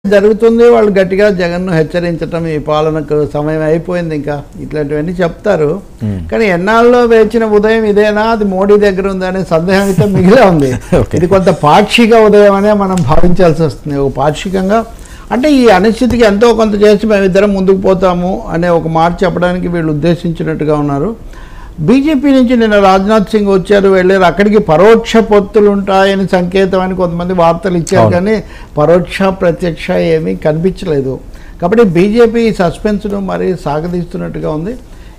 జరుగుతుంది. వాళ్ళు గట్టిగా జగన్ను హెచ్చరించటం, ఈ పాలనకు సమయం అయిపోయింది, ఇంకా ఇట్లాంటివన్నీ చెప్తారు. కానీ ఎన్నాళ్ళలో వేచిన ఉదయం ఇదేనా, అది మోడీ దగ్గర ఉందనే సందేహం అయితే మిగిలే ఉంది. ఇది కొంత పాక్షిక ఉదయం అనే మనం భావించాల్సి వస్తుంది. ఒక పాక్షికంగా అంటే ఈ అనిశ్చితికి ఎంతో కొంత చేసి మేమిద్దరం ముందుకు పోతాము అనే ఒక మాట చెప్పడానికి వీళ్ళు ఉద్దేశించినట్టుగా ఉన్నారు. బీజేపీ నుంచి నిన్న రాజ్నాథ్ సింగ్ వచ్చారు, వెళ్ళారు. అక్కడికి పరోక్ష పొత్తులు ఉంటాయని సంకేతం అని కొంతమంది వార్తలు ఇచ్చారు, కానీ పరోక్ష ప్రత్యక్ష ఏమీ కనిపించలేదు. కాబట్టి బీజేపీ సస్పెన్స్ను మరి సాగదీస్తున్నట్టుగా ఉంది.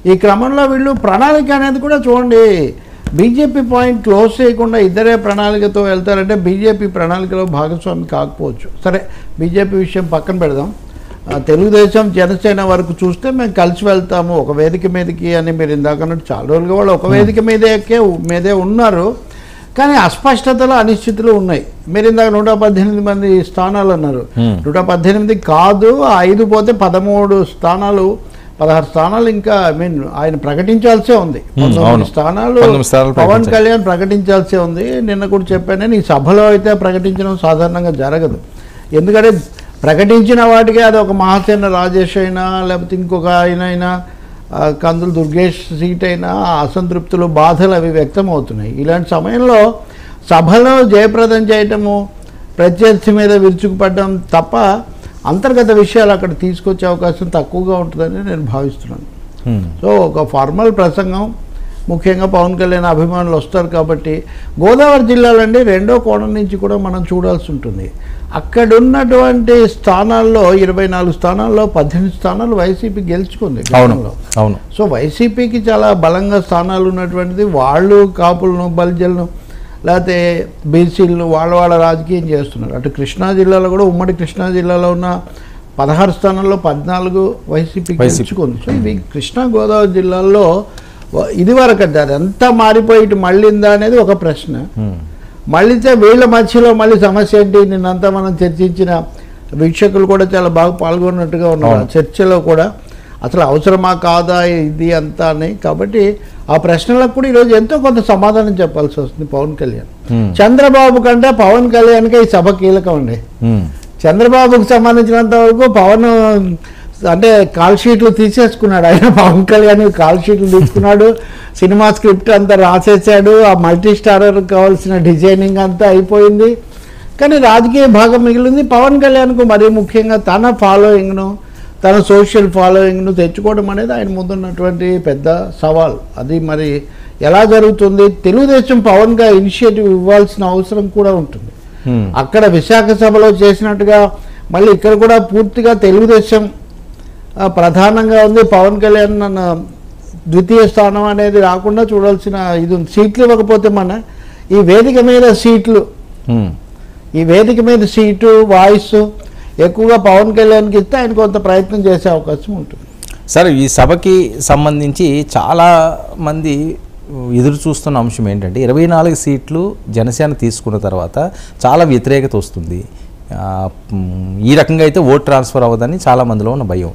ఈ క్రమంలో వీళ్ళు ప్రణాళిక అనేది కూడా చూడండి, బీజేపీ పాయింట్ క్లోజ్ చేయకుండా ఇద్దరే ప్రణాళికతో వెళ్తారంటే బీజేపీ ప్రణాళికలో భాగస్వామి కాకపోవచ్చు. సరే, బీజేపీ విషయం పక్కన పెడదాం. తెలుగుదేశం జనసేన వరకు చూస్తే మేము కలిసి వెళ్తాము ఒక వేదిక మీదకి అని మీరు ఇందాక అన్నట్టు చాలా రోజులుగా వాళ్ళు ఒక వేదిక మీదే ఉన్నారు. కానీ అస్పష్టతలు అనిశ్చితులు ఉన్నాయి. మీరు ఇందాక 118 మంది స్థానాలు అన్నారు. 118 కాదు, 5 పోతే 13 స్థానాలు, 16 స్థానాలు ఇంకా ఆయన ప్రకటించాల్సే ఉంది. 19 స్థానాలు పవన్ కళ్యాణ్ ప్రకటించాల్సే ఉంది. నిన్న కూడా చెప్పాను, ఈ సభలో అయితే ప్రకటించడం సాధారణంగా జరగదు. ఎందుకంటే ప్రకటించిన వాటికి అది ఒక మహాసేన రాజేష్ అయినా లేకపోతే ఇంకొక అయినా కందులు దుర్గేష్ సీట్ అయినా అసంతృప్తులు, బాధలు అవి వ్యక్తం అవుతున్నాయి. ఇలాంటి సమయంలో సభలో జయప్రదం చేయటము, ప్రత్యర్థి మీద విరుచుకుపడడం తప్ప అంతర్గత విషయాలు అక్కడ తీసుకొచ్చే అవకాశం తక్కువగా ఉంటుందని నేను భావిస్తున్నాను. సో ఒక ఫార్మల్ ప్రసంగం, ముఖ్యంగా పవన్ కళ్యాణ్ అభిమానులు వస్తారు కాబట్టి. గోదావరి జిల్లాలండి రెండో కోణం నుంచి కూడా మనం చూడాల్సి ఉంటుంది. అక్కడున్నటువంటి స్థానాల్లో 24 స్థానాల్లో 18 స్థానాలు వైసీపీ గెలుచుకుంది. అవును. సో వైసీపీకి చాలా బలంగా స్థానాలు ఉన్నటువంటిది. వాళ్ళు కాపులను, బలిజలను, లేకపోతే బీసీలను వాళ్ళ రాజకీయం చేస్తున్నారు. అటు కృష్ణా జిల్లాలో కూడా, ఉమ్మడి కృష్ణా జిల్లాలో ఉన్న 16 స్థానాల్లో 14 వైసీపీ గెలుచుకుంది. సో ఇవి కృష్ణా గోదావరి జిల్లాల్లో ఇదివరకు అంటే అది ఎంత మారిపోయి ఇటు మళ్ళీందా అనేది ఒక ప్రశ్న. మళ్ళీతే వీళ్ళ మధ్యలో మళ్ళీ సమస్య ఏంటి? నిన్నంతా మనం చర్చించిన వీక్షకులు కూడా చాలా బాగా పాల్గొన్నట్టుగా ఉన్నారు చర్చలో కూడా. అసలు అవసరమా కాదా ఇది అంతా అని. కాబట్టి ఆ ప్రశ్నలకు కూడా ఈరోజు ఎంతో కొంత సమాధానం చెప్పాల్సి వస్తుంది పవన్ కళ్యాణ్. చంద్రబాబు కంటే పవన్ కళ్యాణ్కే ఈ సభ కీలకం అండి. చంద్రబాబుకు సంబంధించినంత వరకు పవన్ అంటే కాల్ షీట్లు తీసేసుకున్నాడు. ఆయన పవన్ కళ్యాణ్ కాల్ షీట్లు తీసుకున్నాడు, సినిమా స్క్రిప్ట్ అంతా రాసేసాడు, ఆ మల్టీ స్టారర్ కావాల్సిన డిజైనింగ్ అంతా అయిపోయింది. కానీ రాజకీయ భాగం మిగిలింది. పవన్ కళ్యాణ్కు మరీ ముఖ్యంగా తన ఫాలోయింగ్ను, తన సోషల్ ఫాలోయింగ్ను తెచ్చుకోవడం అనేది ఆయన ముందున్నటువంటి పెద్ద సవాల్. అది మరి ఎలా జరుగుతుంది? తెలుగుదేశం పవన్గా ఇనిషియేటివ్ ఇవ్వాల్సిన అవసరం కూడా ఉంటుంది. అక్కడ విశాఖ సభలో చేసినట్టుగా మళ్ళీ ఇక్కడ కూడా పూర్తిగా తెలుగుదేశం ప్రధానంగా ఉంది. పవన్ కళ్యాణ్ ద్వితీయ స్థానం అనేది రాకుండా చూడాల్సిన ఇది ఉంది. సీట్లు ఇవ్వకపోతే మన ఈ వేదిక మీద సీటు వాయిస్ ఎక్కువగా పవన్ కళ్యాణ్కి ఇస్తే ఆయన కొంత ప్రయత్నం చేసే అవకాశం ఉంటుంది. సరే, ఈ సభకి సంబంధించి చాలా మంది ఎదురు చూస్తున్న అంశం ఏంటంటే 24 సీట్లు జనసేన తీసుకున్న తర్వాత చాలా వ్యతిరేకత వస్తుంది, ఈ రకంగా అయితే ఓట్ ట్రాన్స్ఫర్ అవ్వదని చాలా మందిలో ఉన్న భయం.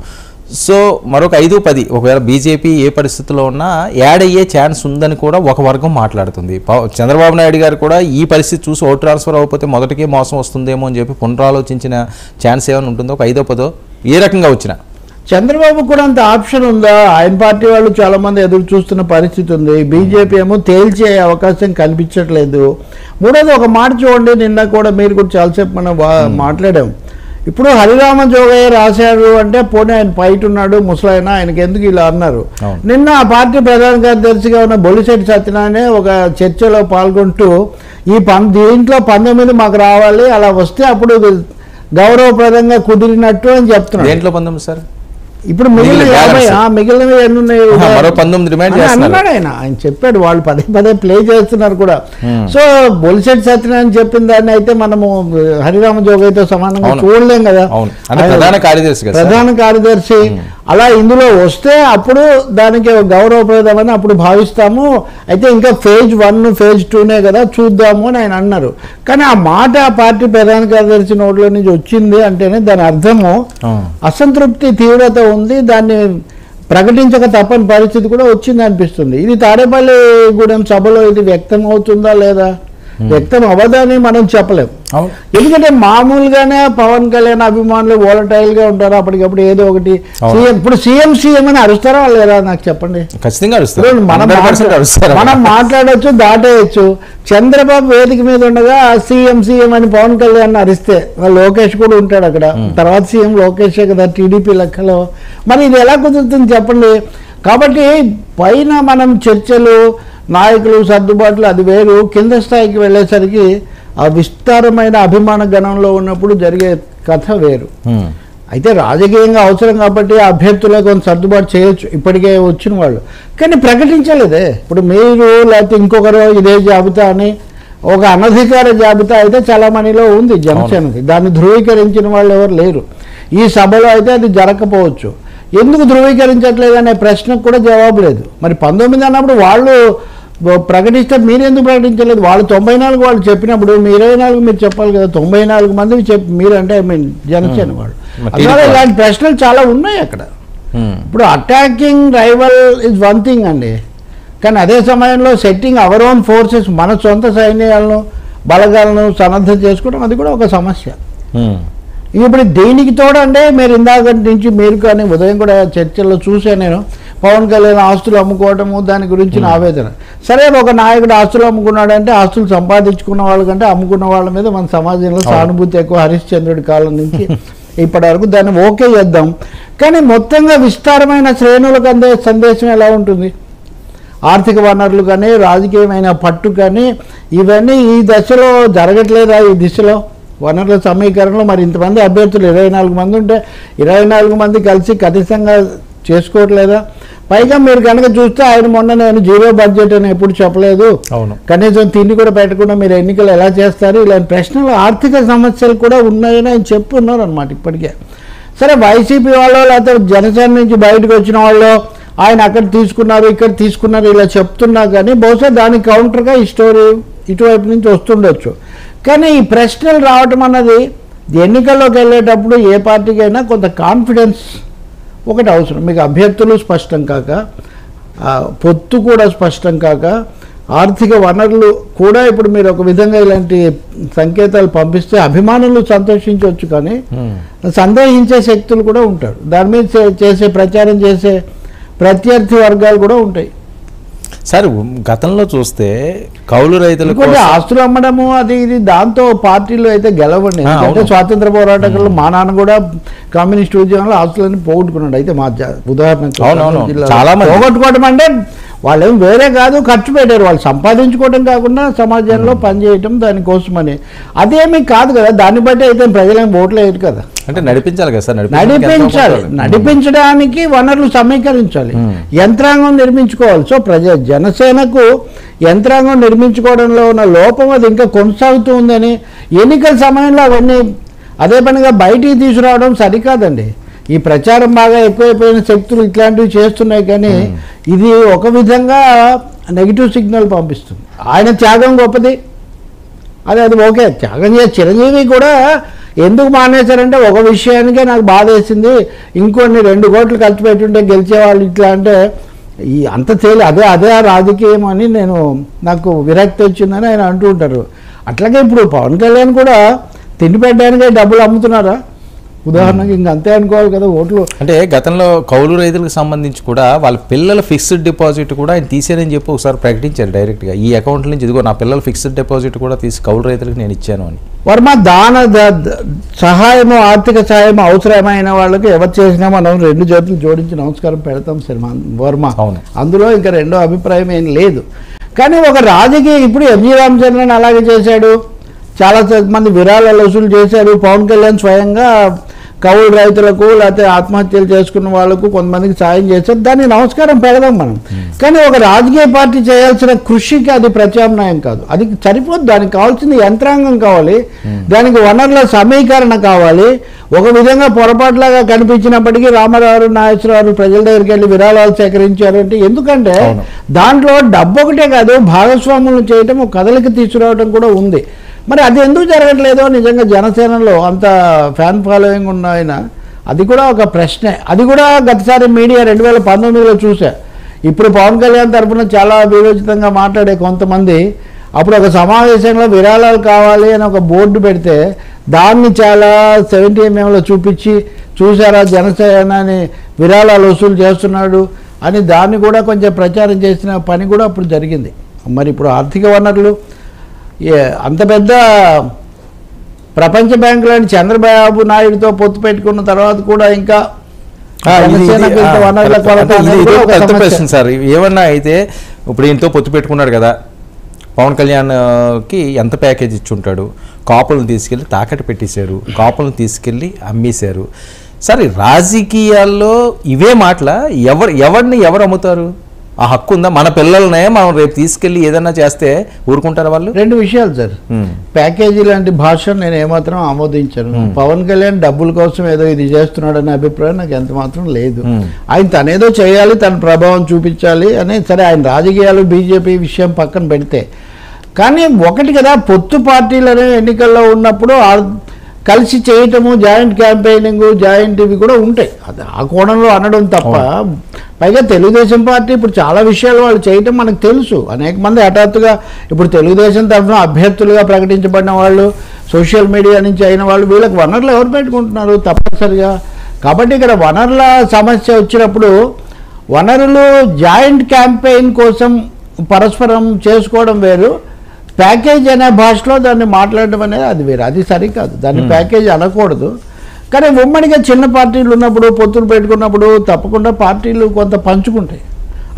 సో మరొక 5-10 ఒకవేళ బీజేపీ ఏ పరిస్థితిలో ఉన్నా యాడ్ అయ్యే ఛాన్స్ ఉందని కూడా ఒక వర్గం మాట్లాడుతుంది. చంద్రబాబు నాయుడు గారు కూడా ఈ పరిస్థితి చూసి ఓట్ ట్రాన్స్ఫర్ అవ్వకపోతే మొదటికే మోసం వస్తుందేమో అని చెప్పి పునరాలోచించిన ఛాన్స్ ఏమైనా ఉంటుందో? ఒక 5-10 ఏ రకంగా వచ్చినా చంద్రబాబు కూడా అంత ఆప్షన్ ఉందా? ఆయన పార్టీ వాళ్ళు చాలా మంది ఎదురు చూస్తున్న పరిస్థితి ఉంది. బీజేపీ ఏమో తేల్చే అవకాశం కనిపించట్లేదు. మూడోది ఒక మాట చూడండి, నిన్న కూడా మీరు కూడా చాలాసేపు మనం మాట్లాడాం. ఇప్పుడు హరిరామ జోగయ్య రాశారు అంటే పోనీ ఆయన బయట ఉన్నాడు ముసలాయన, ఆయనకి ఎందుకు ఇలా అన్నారు. నిన్న ఆ పార్టీ ప్రధాన కార్యదర్శిగా ఉన్న బొలిశెట్టి సత్యనారాయణ ఒక చర్చలో పాల్గొంటూ దీంట్లో 19 మాకు రావాలి, అలా వస్తే అప్పుడు గౌరవప్రదంగా కుదిరినట్టు అని చెప్తున్నారు. దేంట్లో 19 సార్? ఇప్పుడు మిగిలినవి ఎన్ని ఉన్నాయి అన్నాడు ఆయన. ఆయన చెప్పాడు, వాళ్ళు పదే ప్లే చేస్తున్నారు కూడా. సో బొలిశెట్టి సత్యనారాయణ చెప్పిన దాన్ని అయితే మనము హరిరామ జోగయ్యతో సమానంగా చూడలేం కదా. ప్రధాన కార్యదర్శి అలా ఇందులో వస్తే అప్పుడు దానికి గౌరవప్రదమని అప్పుడు భావిస్తాము. అయితే ఇంకా ఫేజ్ 1 ఫేజ్ 2నే కదా, చూద్దాము అని ఆయన అన్నారు. కానీ ఆ మాట ఆ పార్టీ ప్రధాన కార్యదర్శి నోట్లో నుంచి వచ్చింది అంటేనే దాని అర్థము అసంతృప్తి తీవ్రత ఉంది. దాన్ని ప్రకటించక తప్పని పరిస్థితి కూడా వచ్చింది అనిపిస్తుంది. ఇది తాడేపల్లిగూడెం సభలో ఇది వ్యక్తం అవుతుందా లేదా? వ్యక్తం అవ్వదని మనం చెప్పలేం. ఎందుకంటే మామూలుగానే పవన్ కళ్యాణ్ అభిమానులు వోలటైల్ గా ఉంటారు, అప్పటికప్పుడు ఏదో ఒకటి సీఎం, ఇప్పుడు సీఎం అని అరుస్తారా వాళ్ళు లేదా నాకు చెప్పండి. ఖచ్చితంగా మనం మాట్లాడవచ్చు, దాటేయచ్చు. చంద్రబాబు వేదిక మీద ఉండగా సీఎం అని పవన్ కళ్యాణ్ అరిస్తే లోకేష్ కూడా ఉంటాడు అక్కడ, తర్వాత సీఎం లోకేషే కదా టీడీపీ లెక్కలో. మరి ఇది ఎలా కుదురుతుంది చెప్పండి. కాబట్టి పైన మనం చర్చలు, నాయకులు సర్దుబాట్లు అది వేరు, కింద స్థాయికి వెళ్ళేసరికి ఆ విస్తారమైన అభిమాన గణంలో ఉన్నప్పుడు జరిగే కథ వేరు. అయితే రాజకీయంగా అవసరం కాబట్టి అభ్యర్థులకు కొంత సర్దుబాటు చేయొచ్చు, ఇప్పటికే వచ్చిన వాళ్ళు. కానీ ప్రకటించలేదే. ఇప్పుడు మీరు లేకపోతే ఇంకొకరు ఇదే జాబితా అని ఒక అనధికార జాబితా అయితే చలామణిలో ఉంది జనసేనకి, దాన్ని ధృవీకరించిన వాళ్ళు ఎవరు లేరు. ఈ సభలో అయితే అది జరగకపోవచ్చు. ఎందుకు ధృవీకరించట్లేదు అనే ప్రశ్నకు కూడా జవాబు లేదు. మరి 19 అన్నప్పుడు వాళ్ళు ప్రకటిస్తే మీరు ఎందుకు ప్రకటించలేదు? వాళ్ళు 94 వాళ్ళు చెప్పినప్పుడు మీ 24 మీరు చెప్పాలి కదా. 94 మందికి చెప్పి మీరంటే జనసేన వాళ్ళు. అందువల్ల ఇలాంటి ప్రశ్నలు చాలా ఉన్నాయి అక్కడ. ఇప్పుడు attacking rival is one thing అండి, కానీ అదే సమయంలో సెట్టింగ్ అవర్ ఓన్ ఫోర్సెస్, మన సొంత సైన్యాలను బలగాలను సన్నద్ధం చేసుకోవడం అది కూడా ఒక సమస్య. ఇప్పుడు దీనికి తోడంటే మీరు ఇందాక నుంచి మీరు కానీ ఉదయం కూడా చర్చల్లో చూసే నేను పవన్ కళ్యాణ్ ఆస్తులు అమ్ముకోవటము దాని గురించిన ఆవేదన. సరే, ఒక నాయకుడు ఆస్తులు అమ్ముకున్నాడంటే ఆస్తులు సంపాదించుకున్న వాళ్ళకంటే అమ్ముకున్న వాళ్ళ మీద మన సమాజంలో సానుభూతి ఎక్కువ. హరిశ్చంద్రుడి కాలం నుంచి ఇప్పటి వరకు దాన్ని ఓకే చేద్దాం. కానీ మొత్తంగా విస్తారమైన శ్రేణులకు అందే సందేశం ఎలా ఉంటుంది? ఆర్థిక వనరులు కానీ రాజకీయమైన పట్టు కానీ ఇవన్నీ ఈ దశలో జరగట్లేదా? ఈ దిశలో వనరుల సమీకరణలో మరి ఇంతమంది అభ్యర్థులు 24 మంది ఉంటే 24 మంది కలిసి కనీసంగా చేసుకోవట్లేదా? పైగా మీరు కనుక చూస్తే ఆయన మొన్న నేను 0 బడ్జెట్ అని ఎప్పుడు చెప్పలేదు, కనీసం తిండి కూడా పెట్టకుండా మీరు ఎన్నికలు ఎలా చేస్తారు? ఇలాంటి ప్రశ్నలు, ఆర్థిక సమస్యలు కూడా ఉన్నాయని ఆయన చెప్పున్నారు అనమాట ఇప్పటికే. సరే, వైసీపీ వాళ్ళు లేకపోతే జనసేన నుంచి బయటకు వచ్చిన వాళ్ళు ఆయన అక్కడ తీసుకున్నారు ఇక్కడ తీసుకున్నారు ఇలా చెప్తున్నా కానీ బహుశా దానికి కౌంటర్గా ఈ స్టోరీ ఇటువైపు నుంచి వస్తుండొచ్చు. కానీ ఈ ప్రశ్నలు రావటం అన్నది ఎన్నికల్లోకి వెళ్ళేటప్పుడు ఏ పార్టీకైనా కొంత కాన్ఫిడెన్స్ ఒకటి అవసరం. మీకు అభ్యర్థులు స్పష్టం కాక, పొత్తు కూడా స్పష్టం కాక, ఆర్థిక వనరులు కూడా ఇప్పుడు మీరు ఒక విధంగా ఇలాంటి సంకేతాలు పంపిస్తే అభిమానులు సంతోషించవచ్చు, కానీ సందేహించే శక్తులు కూడా ఉంటారు. దాని మీద చేసే ప్రచారం చేసే ప్రత్యర్థి వర్గాలు కూడా ఉంటాయి. సార్, గతంలో చూస్తే కౌలు రైతులకు ఆస్తులు అమ్మడము అది ఇది దాంతో పార్టీలు అయితే గెలవండి. అంటే స్వాతంత్ర పోరాటంలో మా నాన్న కూడా కమ్యూనిస్ట్ ఉద్యమంలో ఆస్తులన్నీ పోగొట్టుకున్నాడు. అయితే మా ఉదాహరణకు పోగొట్టుకోవడం అంటే వాళ్ళు ఏం వేరే కాదు, ఖర్చు పెట్టారు. వాళ్ళు సంపాదించుకోవడం కాకుండా సమాజంలో పనిచేయటం దానికోసమని. అదేమీ కాదు కదా, దాన్ని బట్టి అయితే ప్రజలేం ఓట్లు వేయరు కదా. అంటే నడిపించాలి కదా సార్, నడిపించడానికి వనరులు సమీకరించాలి, యంత్రాంగం నిర్మించుకోవాలి. సో జనసేనకు యంత్రాంగం నిర్మించుకోవడంలో ఉన్న లోపం అది ఇంకా కొనసాగుతూ ఉందని ఎన్నికల సమయంలో అవన్నీ అదే పనిగా బయటికి తీసుకురావడం సరికాదండి. ఈ ప్రచారం బాగా ఎక్కువైపోయిన శక్తులు ఇట్లాంటివి చేస్తున్నాయి, కానీ ఇది ఒక విధంగా నెగిటివ్ సిగ్నల్ పంపిస్తుంది. ఆయన త్యాగం గొప్పది, అది ఓకే. త్యాగం చేసే చిరంజీవి కూడా ఎందుకు మానేశారంటే ఒక విషయానికే నాకు బాధ వేసింది, ఇంకొన్ని 2 కోట్లు ఖర్చు పెట్టుంటే గెలిచేవాళ్ళు ఇట్లా అంటే ఈ అంత అదే రాజకీయం అని నాకు విరక్తి వచ్చిందని ఆయన అంటూ ఉంటారు. అట్లాగే ఇప్పుడు పవన్ కళ్యాణ్ కూడా తిండి పెట్టడానికే డబ్బులు అమ్ముతున్నారా? ఉదాహరణకి ఇంక అంతే అనుకోవాలి కదా ఓట్లు. అంటే గతంలో కౌలు రైతులకు సంబంధించి కూడా వాళ్ళ పిల్లల ఫిక్స్డ్ డిపాజిట్ కూడా ఆయన తీసేనని చెప్పి ఒకసారి ప్రకటించారు డైరెక్ట్గా. ఈ అకౌంట్ నుంచి ఇదిగో నా పిల్లల ఫిక్స్డ్ డిపాజిట్ కూడా తీసి కౌలు రైతులకు నేను ఇచ్చాను అని. వర్మ సహాయము, ఆర్థిక సహాయం అవసరమైన వాళ్ళకి ఎవరు చేసినా మనం 2 చేతులు జోడించి నమస్కారం పెడతాం సార్ వర్మ. అందులో ఇంకా రెండో అభిప్రాయం ఏం లేదు. కానీ ఒక రాజకీయ ఇప్పుడు ఎంజీ రామచంద్రన్ అలాగే చేశాడు, చాలా మంది విరాళాలు వసూలు చేశారు. పవన్ కళ్యాణ్ స్వయంగా కౌలు రైతులకు లేకపోతే ఆత్మహత్యలు చేసుకున్న వాళ్ళకు కొంతమందికి సాయం చేశారు, దాన్ని నమస్కారం పెడదాం మనం. కానీ ఒక రాజకీయ పార్టీ చేయాల్సిన కృషికి అది ప్రత్యామ్నాయం కాదు, అది సరిపోదు. దానికి కావాల్సింది యంత్రాంగం కావాలి, దానికి వనరుల సమీకరణ కావాలి. ఒక విధంగా పొరపాటులాగా కనిపించినప్పటికీ రామారావు నాగేశ్వరరావు ప్రజల దగ్గరికి వెళ్ళి విరాళాలు సేకరించారు అంటే, ఎందుకంటే దాంట్లో డబ్బు ఒకటే కాదు, భాగస్వాములను చేయటం, ఒక కదలిక తీసుకురావడం కూడా ఉంది. మరి అది ఎందుకు జరగట్లేదో నిజంగా జనసేనలో అంత ఫ్యాన్ ఫాలోయింగ్ ఉన్న ఆయన, అది కూడా ఒక ప్రశ్నే. అది కూడా గతసారి మీడియా 2019లో చూసా. ఇప్పుడు పవన్ కళ్యాణ్ తరఫున చాలా విరోచితంగా మాట్లాడే కొంతమంది అప్పుడు ఒక సమావేశంలో విరాళాలు కావాలి అని ఒక బోర్డు పెడితే దాన్ని చాలా 70mm చూపించి చూసారా జనసేనని విరాళాలు వసూలు చేస్తున్నాడు అని దాన్ని కూడా కొంచెం ప్రచారం చేసిన పని కూడా అప్పుడు జరిగింది. మరి ఇప్పుడు ఆర్థిక వనరులు అంత పెద్ద ప్రపంచ బ్యాంకులోని చంద్రబాబు నాయుడుతో పొత్తు పెట్టుకున్న తర్వాత కూడా ఇంకా వనరుల కొరత సార్. ఏమన్నా అయితే ఇప్పుడు ఈయనతో పొత్తు పెట్టుకున్నాడు కదా, పవన్ కళ్యాణ్కి ఎంత ప్యాకేజ్ ఇచ్చి ఉంటాడు, కాపులను తీసుకెళ్ళి తాకట్టు పెట్టేశారు, కాపులను తీసుకెళ్ళి అమ్మేశారు. సరే రాజకీయాల్లో ఇవే మాటల ఎవరిని ఎవరు అమ్ముతారు? ఆ హక్కు ఉందా? మన పిల్లలనే మనం రేపు తీసుకెళ్ళి ఏదన్నా చేస్తే ఊరుకుంటారా వాళ్ళు? రెండు విషయాలు సార్. ప్యాకేజీ లాంటి భాష నేను ఏమాత్రం ఆమోదించాను. పవన్ కళ్యాణ్ డబ్బుల కోసం ఏదో ఇది చేస్తున్నాడు అనే అభిప్రాయం నాకు ఎంత మాత్రం లేదు. ఆయన తనేదో చేయాలి, తన ప్రభావం చూపించాలి అని. సరే ఆయన రాజకీయాలు బీజేపీ విషయం పక్కన పెడితే, కానీ ఒకటి కదా, పొత్తు పార్టీలనే ఎన్నికల్లో ఉన్నప్పుడు కలిసి చేయటము, జాయింట్ క్యాంపెయినింగ్, జాయింట్ ఇవి కూడా ఉంటాయి. అది ఆ కోణంలో అనడం తప్ప, పైగా తెలుగుదేశం పార్టీ ఇప్పుడు చాలా విషయాలు వాళ్ళు చేయటం మనకు తెలుసు. అనేక మంది హఠాత్తుగా ఇప్పుడు తెలుగుదేశం తరఫున అభ్యర్థులుగా ప్రకటించబడిన వాళ్ళు, సోషల్ మీడియా నుంచి అయిన వాళ్ళు, వీళ్ళకి వనరులు ఎవరు పెట్టుకుంటున్నారు తప్పనిసరిగా. కాబట్టి ఇక్కడ వనరుల సమస్య వచ్చినప్పుడు వనరులు జాయింట్ క్యాంపెయిన్ కోసం పరస్పరం చేసుకోవడం వేరు, ప్యాకేజ్ అనే భాషలో దాన్ని మాట్లాడడం అనేది అది వేరు, అది సరికాదు. దాన్ని ప్యాకేజ్ అనకూడదు. కానీ ఉమ్మడిగా చిన్న పార్టీలు ఉన్నప్పుడు, పొత్తులు పెట్టుకున్నప్పుడు తప్పకుండా పార్టీలు కొంత పంచుకుంటాయి.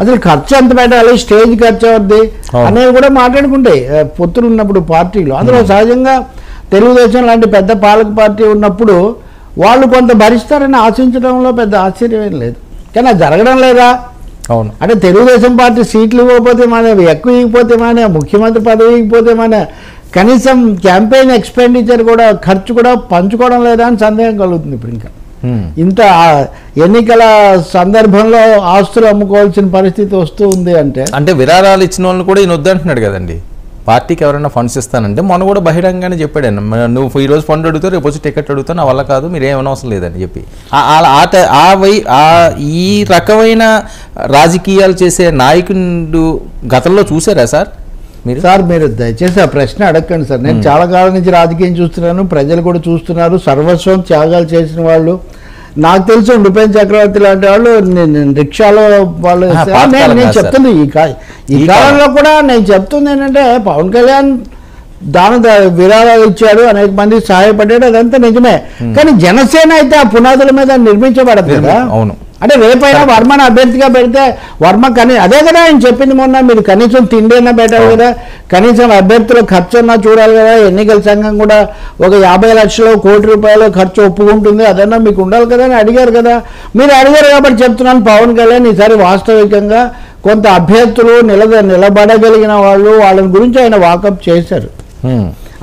అసలు ఖర్చు ఎంత పెట్టాలి, స్టేజ్ ఖర్చు అవుద్ది అనేవి కూడా మాట్లాడుకుంటాయి పొత్తులు ఉన్నప్పుడు పార్టీలు. అందులో సహజంగా తెలుగుదేశం లాంటి పెద్ద పాలక పార్టీ ఉన్నప్పుడు వాళ్ళు కొంత భరిస్తారని ఆశించడంలో పెద్ద ఆశ్చర్యం ఏం లేదు. కానీ అది జరగడం లేదా? అవును. అంటే తెలుగుదేశం పార్టీ సీట్లు ఇవ్వకపోతే మన ఎక్కువ ఇవ్వకపోతే మన ముఖ్యమంత్రి పదవి ఇవ్వకపోతే మన కనీసం క్యాంపెయిన్ ఎక్స్పెండిచర్ కూడా ఖర్చు కూడా పంచుకోవడం లేదా అని సందేహం కలుగుతుంది. ఇప్పుడు ఇంకా ఇంత ఎన్నికల సందర్భంలో ఆస్తులు అమ్ముకోవాల్సిన పరిస్థితి వస్తూ ఉంది అంటే విరాళాలు ఇచ్చిన వాళ్ళని కూడా ఈయన వద్దంటున్నాడు కదండి. పార్టీకి ఎవరైనా ఫండ్స్ ఇస్తానంటే మొన్న కూడా బహిరంగానే చెప్పాడు, నువ్వు ఈరోజు ఫండ్ అడుగుతావు, రేపు వచ్చి టికెట్ అడుగుతావు, నా వల్ల కాదు, మీరు ఏమైనా అవసరం లేదని చెప్పి. ఈ రకమైన రాజకీయాలు చేసే నాయకుడు గతంలో చూసారా సార్ మీరు? సార్ మీరు దయచేసి ఆ ప్రశ్న అడగండి సార్. నేను చాలా కాలం నుంచి రాజకీయం చూస్తున్నాను, ప్రజలు కూడా చూస్తున్నారు. సర్వస్వం త్యాగాలు చేసిన వాళ్ళు నాకు తెలుసు. నృపేన్ చక్రవర్తి లాంటి వాళ్ళు రిక్షాలో వాళ్ళు. నేను చెప్తుంది ఈ కాలంలో కూడా నేను చెప్తుంది ఏంటంటే, పవన్ కళ్యాణ్ విరాళాలు ఇచ్చాడు, అనేక మంది సహాయపడ్డాడు, అదంతా నిజమే. కానీ జనసేన అయితే ఆ పునాదుల మీద నిర్మించబడదు కదా. అవును. అంటే రేపైనా వర్మను అభ్యర్థిగా పెడితే వర్మ అదే కదా ఆయన చెప్పింది మొన్న, మీరు కనీసం తిండి అయినా పెట్టాలి కదా, కనీసం అభ్యర్థుల ఖర్చు అన్నా చూడాలి కదా. ఎన్నికల సంఘం కూడా ఒక 50 లక్షలు, ₹1,00,00,000 ఖర్చు ఒప్పుకుంటుంది, అదన్నా మీకు ఉండాలి కదా అని అడిగారు కదా. మీరు అడిగారు కాబట్టి చెప్తున్నాను, పవన్ కళ్యాణ్ ఈసారి వాస్తవికంగా కొంత అభ్యర్థులు నిలబడగలిగిన వాళ్ళని గురించి ఆయన వాకప్ చేశారు.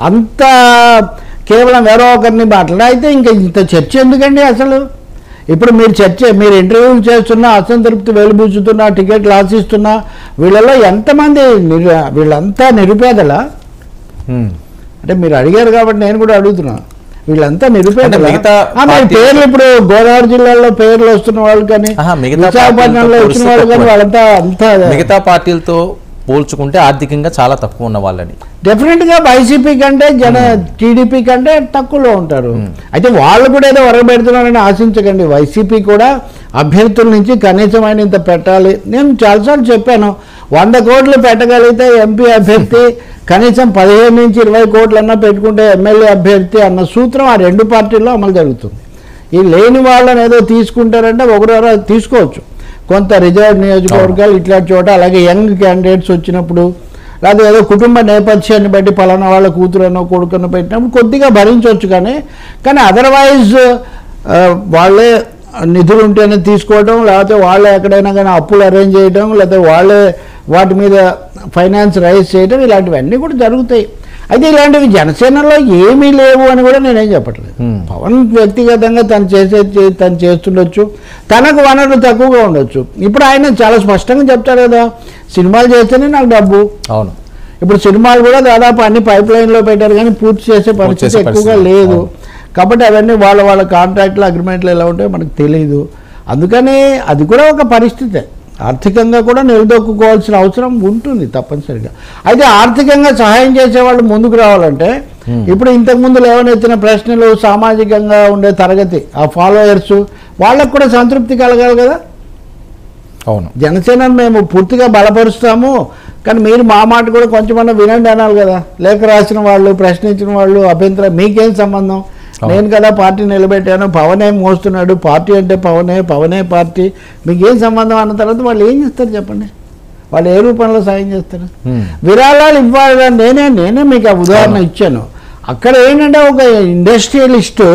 అంత కేవలం వేరే ఒకరిని మాట్లాడే అయితే ఇంకా ఇంత చర్చ ఎందుకండి అసలు? ఇప్పుడు మీరు ఇంటర్వ్యూలు చేస్తున్నా, అసంతృప్తి వెలుబుచ్చుతున్నా, టికెట్లు ఆశిస్తున్నా, వీళ్ళలో ఎంతమంది వీళ్ళంతా నిరుపేదలా? అంటే మీరు అడిగారు కాబట్టి నేను కూడా అడుగుతున్నా, వీళ్ళంతా నిరుపేదలా? పేర్లు ఇప్పుడు గోదావరి జిల్లాలో పేర్లు వస్తున్న వాళ్ళు కానీ, విశాఖపట్నంలో వచ్చిన వాళ్ళు కానీ వాళ్ళంతా అంతా మిగతా పార్టీలతో పోల్చుకుంటే ఆర్థికంగా చాలా తక్కువ ఉన్న వాళ్ళని డెఫినెట్గా వైసీపీ కంటే టీడీపీ కంటే తక్కువలో ఉంటారు. అయితే వాళ్ళు కూడా ఏదో వరబెడుతున్నారని ఆశించకండి. వైసీపీ కూడా అభ్యర్థుల నుంచి కనీసం ఆయన ఇంత పెట్టాలి. నేను చాలాసార్లు చెప్పాను, 100 కోట్లు పెట్టగలిగితే ఎంపీ అభ్యర్థి, కనీసం 15 నుంచి 20 కోట్లన్నా పెట్టుకుంటే ఎమ్మెల్యే అభ్యర్థి అన్న సూత్రం ఆ రెండు పార్టీల్లో అమలు జరుగుతుంది. ఈ లేని వాళ్ళని ఏదో తీసుకుంటారంటే ఒకరు తీసుకోవచ్చు, కొంత రిజర్వ్ నియోజకవర్గాలు ఇట్లాంటి చోట, అలాగే యంగ్ క్యాండిడేట్స్ వచ్చినప్పుడు, లేదా ఏదో కుటుంబ నేపథ్యాన్ని బట్టి పలానా వాళ్ళ కూతురనో కొడుకునో పెట్టినప్పుడు కొద్దిగా భరించవచ్చు. కానీ అదర్వైజ్ వాళ్ళే నిధులు ఉంటేనే తీసుకోవడం, లేకపోతే వాళ్ళే ఎక్కడైనా కానీ అప్పులు అరేంజ్ చేయడం, లేకపోతే వాళ్ళే వాటి మీద ఫైనాన్స్ రైజ్ చేయడం, ఇలాంటివన్నీ కూడా జరుగుతాయి. అయితే ఇలాంటివి జనసేనలో ఏమీ లేవు అని కూడా నేనేం చెప్పట్లేదు. పవన్ వ్యక్తిగతంగా తను చేస్తుండొచ్చు, తనకు వనరులు తక్కువగా ఉండొచ్చు. ఇప్పుడు ఆయన చాలా స్పష్టంగా చెప్తారు కదా, సినిమాలు చేస్తేనే నాకు డబ్బు. అవును. ఇప్పుడు సినిమాలు కూడా దాదాపు అన్ని పైప్ లైన్లో పెట్టారు కానీ పూర్తి చేసే పరిస్థితి ఎక్కువగా లేదు. కాబట్టి అవన్నీ వాళ్ళ కాంట్రాక్ట్లు, అగ్రిమెంట్లు ఎలా ఉంటాయో మనకు తెలియదు. అందుకని అది కూడా ఒక పరిస్థితే. ఆర్థికంగా కూడా నిలదొక్కుకోవాల్సిన అవసరం ఉంటుంది తప్పనిసరిగా. అయితే ఆర్థికంగా సహాయం చేసేవాళ్ళు ముందుకు రావాలంటే ఇప్పుడు ఇంతకుముందు లేవనెత్తిన ప్రశ్నలు సామాజికంగా ఉండే తరగతి ఆ ఫాలోయర్స్ వాళ్ళకు కూడా సంతృప్తి కలగాలి కదా. అవును, జనసేనను మేము పూర్తిగా బలపరుస్తాము, కానీ మీరు మా మాట కూడా కొంచెమన్నా వినండి అనాలి కదా. లేఖ రాసిన వాళ్ళు, ప్రశ్నించిన వాళ్ళు, అభ్యంతరం మీకేం సంబంధం, నేను కదా పార్టీ నిలబెట్టాను, పవనే మోస్తున్నాడు, పార్టీ అంటే పవనే పార్టీ, మీకేం సంబంధం అన్న తర్వాత వాళ్ళు ఏం చేస్తారు చెప్పండి? వాళ్ళు ఏ రూపంలో సాయం చేస్తారు? విరాళాలు ఇవ్వాలి. నేనే మీకు ఆ ఉదాహరణ ఇచ్చాను. అక్కడ ఏంటంటే ఒక ఇండస్ట్రియలిస్టు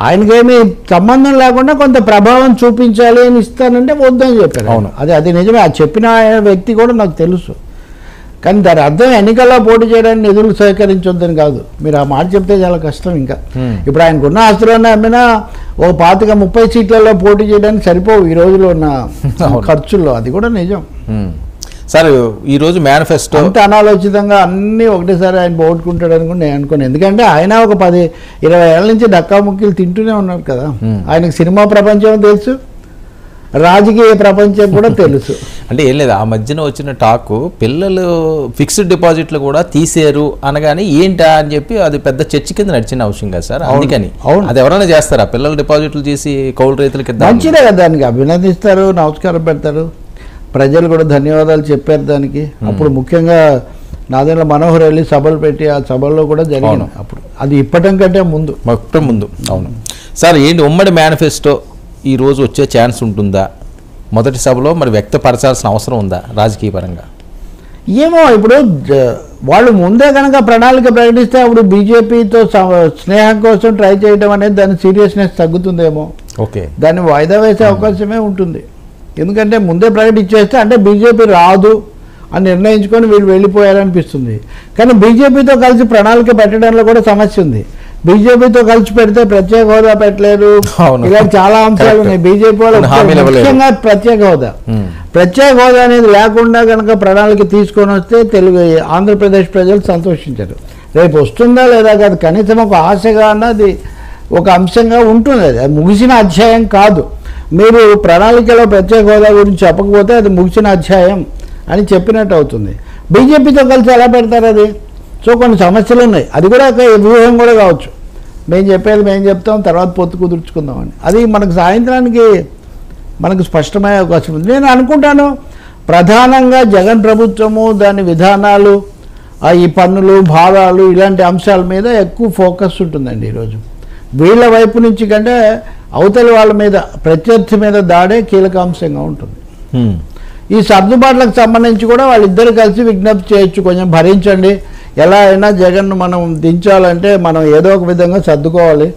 ఆయనకేమీ సంబంధం లేకుండా కొంత ప్రభావం చూపించాలి అని ఇస్తానంటే వద్దని చెప్పారు. అవును, అది నిజమే. అది చెప్పిన వ్యక్తి కూడా నాకు తెలుసు. కానీ దాని అర్థం ఎన్నికల్లో పోటీ చేయడానికి నిధులు సేకరించొద్దని కాదు. మీరు ఆ మాట చెప్తే చాలా కష్టం. ఇంకా ఇప్పుడు ఆయనకున్న ఆస్తులన్నీ అమ్మినా ఓ 25-30 సీట్లలో పోటీ చేయడానికి సరిపోవు ఈ రోజులో ఉన్న ఖర్చుల్లో. అది కూడా నిజం. సార్ ఈరోజు మేనిఫెస్టో అంత అనాలోచితంగా అన్నీ ఒకటేసారి ఆయన పోగొట్టుకుంటాడని కూడా నేను అనుకోను. ఎందుకంటే ఆయన ఒక 10-20 ఏళ్ళ నుంచి డక్కాముక్కీలు తింటూనే ఉన్నారు కదా. ఆయనకు సినిమా ప్రపంచం తెలుసు, రాజకీయ ప్రపంచం కూడా తెలుసు. అంటే ఏం లేదు, ఆ మధ్యన వచ్చిన టాక్ పిల్లలు ఫిక్స్డ్ డిపాజిట్లు కూడా తీసేరు అనగానే ఏంటా అని చెప్పి అది పెద్ద చర్చ కింద నడిచిన అవసరం కదా సార్. అందుకని అది ఎవరైనా చేస్తారా? పిల్లల డిపాజిట్లు తీసి కౌలు రైతులకి మంచిదే కదా, దానికి అభినందిస్తారు, నమస్కారం పెడతారు, ప్రజలు కూడా ధన్యవాదాలు చెప్పారు దానికి. అప్పుడు ముఖ్యంగా నాదెండ్ల మనోహర్ వెళ్ళి సభలు పెట్టి ఆ సభల్లో కూడా జరిగింది. అప్పుడు అది ఇప్పటం కంటే ముందు. అవును సార్. ఏంటి ఉమ్మడి మేనిఫెస్టో ఈ రోజు వచ్చే ఛాన్స్ ఉంటుందా? మొదటి సభలో మరి వ్యక్తపరచాల్సిన అవసరం ఉందా రాజకీయ పరంగా? ఏమో, ఇప్పుడు వాళ్ళు ముందే కనుక ప్రణాళిక ప్రకటిస్తే అప్పుడు బీజేపీతో స్నేహం కోసం ట్రై చేయడం అనేది దాని సీరియస్నెస్ తగ్గుతుందేమో. ఓకే, దాన్ని వాయిదా వేసే అవకాశమే ఉంటుంది. ఎందుకంటే ముందే ప్రకటించేస్తే అంటే బీజేపీ రాదు అని నిర్ణయించుకొని వీళ్ళు వెళ్ళిపోయారనిపిస్తుంది. కానీ బీజేపీతో కలిసి ప్రణాళిక పెట్టడంలో కూడా సమస్య ఉంది. బీజేపీతో కలిసి పెడితే ప్రత్యేక హోదా పెట్టలేరు, ఇలాంటి చాలా అంశాలు ఉన్నాయి. బీజేపీ వాళ్ళు ముఖ్యంగా ప్రత్యేక హోదా అనేది లేకుండా కనుక ప్రణాళిక తీసుకొని వస్తే ఆంధ్రప్రదేశ్ ప్రజలు సంతోషించారు. రేపు వస్తుందా లేదా కాదు, కనీసం ఒక ఆశగా అన్నది ఒక అంశంగా ఉంటుంది. అది ముగిసిన అధ్యాయం కాదు. మీరు ప్రణాళికలో ప్రత్యేక హోదా గురించి చెప్పకపోతే అది ముగిసిన అధ్యాయం అని చెప్పినట్టు అవుతుంది. బీజేపీతో కలిసి ఎలా పెడతారు అది? సో కొన్ని సమస్యలు ఉన్నాయి. అది కూడా ఒక వ్యూహం కూడా కావచ్చు. మేము చెప్పేది మేము చెప్తాం, తర్వాత పొత్తు కుదుర్చుకుందామని. అది మనకు సాయంత్రానికి మనకు స్పష్టమయ్యే అవకాశం ఉంది. నేను అనుకుంటాను ప్రధానంగా జగన్ ప్రభుత్వము దాని విధానాలు, ఈ పన్నులు, భారాలు, ఇలాంటి అంశాల మీద ఎక్కువ ఫోకస్ ఉంటుందండి ఈరోజు. వీళ్ళ వైపు నుంచి కంటే అవతలి వాళ్ళ మీద, ప్రత్యర్థి మీద దాడే కీలక అంశంగా ఉంటుంది. ఈ సర్దుబాట్లకు సంబంధించి కూడా వాళ్ళిద్దరు కలిసి విజ్ఞప్తి చేయొచ్చు, కొంచెం భరించండి, ఎలా అయినా జగన్ను మనం దించాలంటే మనం ఏదో ఒక విధంగా సర్దుకోవాలి,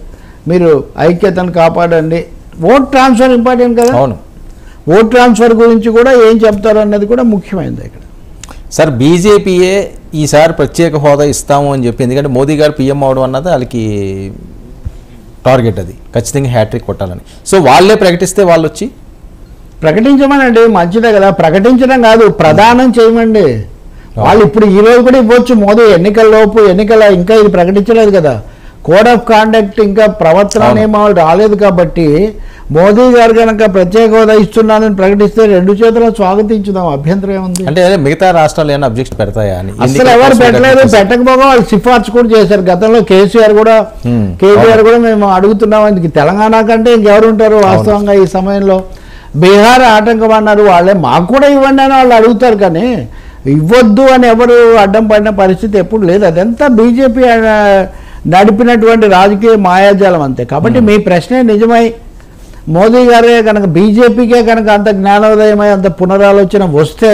మీరు ఐక్యతను కాపాడండి. ఓట్ ట్రాన్స్ఫర్ ఇంపార్టెంట్ కదా. అవును, ఓట్ ట్రాన్స్ఫర్ గురించి కూడా ఏం చెప్తారు అన్నది కూడా ముఖ్యమైనది ఇక్కడ. సార్ బీజేపీయే ఈసారి ప్రత్యేక హోదా ఇస్తాము అని చెప్పి, ఎందుకంటే మోదీ గారు పీఎం అవడం అన్నది వాళ్ళకి టార్గెట్, అది ఖచ్చితంగా హ్యాట్రిక్ కొట్టాలని. సో వాళ్ళే ప్రకటిస్తే వాళ్ళు వచ్చి ప్రకటించమనండి, మంచిదే కదా. ప్రకటించడం కాదు, ప్రదానం చేయమండి. వాళ్ళు ఇప్పుడు ఈ రోజు కూడా ఇవ్వచ్చు. మోదీ ఎన్నికల ఇంకా ఇది ప్రకటించలేదు కదా. కోడ్ ఆఫ్ కాండక్ట్ ఇంకా ప్రవర్తన నియమాలు రాలేదు కాబట్టి మోదీ గారు కనుక ప్రత్యేక హోదా ఇస్తున్నానని ప్రకటిస్తే 2 చేతులు స్వాగతించుదాం, అభ్యంతరం ఏముంది? అంటే మిగతా రాష్ట్రాలు ఏమైనా అబ్జెక్ట్ పెడతాయా అని? అసలు ఎవరు పెట్టలేదు, పెట్టకపోగా వాళ్ళు సిఫార్సు కూడా చేశారు. గతంలో కేసీఆర్ కూడా మేము అడుగుతున్నాం. అందుకు తెలంగాణ కంటే ఇంకెవరు ఉంటారు వాస్తవంగా ఈ సమయంలో? బీహార్ ఆటంకం అన్నారు, వాళ్ళే మాకు కూడా ఇవ్వండి అని వాళ్ళు అడుగుతారు. కానీ ఇవ్వద్దు అని ఎవరు అడ్డం పడిన పరిస్థితి ఎప్పుడు లేదు. అదంతా బీజేపీ నడిపినటువంటి రాజకీయ మాయాజాలం అంతే. కాబట్టి మీ ప్రశ్నే నిజమై మోదీ గారే కనుక బీజేపీకే కనుక అంత జ్ఞానోదయమై అంత పునరాలోచన వస్తే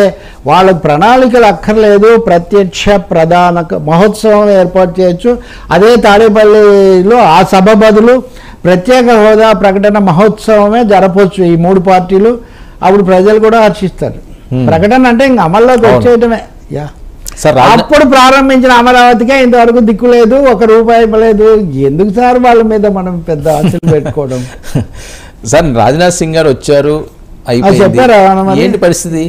వాళ్ళకు ప్రణాళికలు అక్కర్లేదు, ప్రత్యక్ష ప్రధాన మహోత్సవం ఏర్పాటు చేయొచ్చు. అదే తాడేపల్లిలో ఆ సభ బదులు ప్రత్యేక హోదా ప్రకటన మహోత్సవమే జరపవచ్చు ఈ 3 పార్టీలు. అప్పుడు ప్రజలు కూడా హర్షిస్తారు. ప్రకటన అంటే ఇంక అమల్లోకి వచ్చేయటమే. అప్పుడు ప్రారంభించిన అమరావతికే ఇంతవరకు దిక్కు లేదు, ₹1 ఇవ్వలేదు. ఎందుకు సార్ వాళ్ళ మీద మనం పెద్ద ఆశలు పెట్టుకోవడం? సార్ రాజ్నాథ్ సింగ్ గారు వచ్చారు, చెప్పారా ఏంటి పరిస్థితి?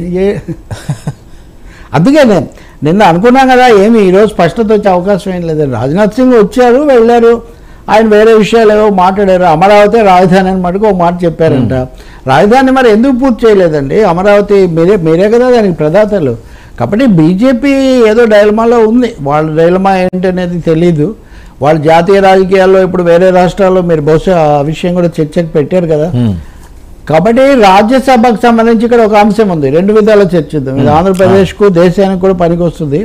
అందుకే నిన్న అనుకున్నాం కదా, ఏమి ఈరోజు స్పష్టత వచ్చే అవకాశం ఏం లేదు. రాజ్నాథ్ సింగ్ వచ్చారు, వెళ్ళారు, ఆయన వేరే విషయాలు ఏవో మాట్లాడారు. అమరావతి రాజధాని అని మటుకు ఒక మాట చెప్పారంట. రాజధాని మరి ఎందుకు పూర్తి చేయలేదండి? అమరావతి మీరే కదా దానికి ప్రదాతలు. కాబట్టి బీజేపీ ఏదో డైలమాలో ఉంది. వాళ్ళ డైలమా ఏంటనేది తెలీదు. వాళ్ళు జాతీయ రాజకీయాల్లో ఇప్పుడు వేరే రాష్ట్రాల్లో మీరు బహుశా ఆ విషయం కూడా చర్చకు పెట్టారు కదా. కాబట్టి రాజ్యసభకు సంబంధించి ఇక్కడ ఒక అంశం ఉంది. 2 విధాల చర్చిద్దాం. ఇది ఆంధ్రప్రదేశ్కు దేశానికి కూడా పనికొస్తుంది.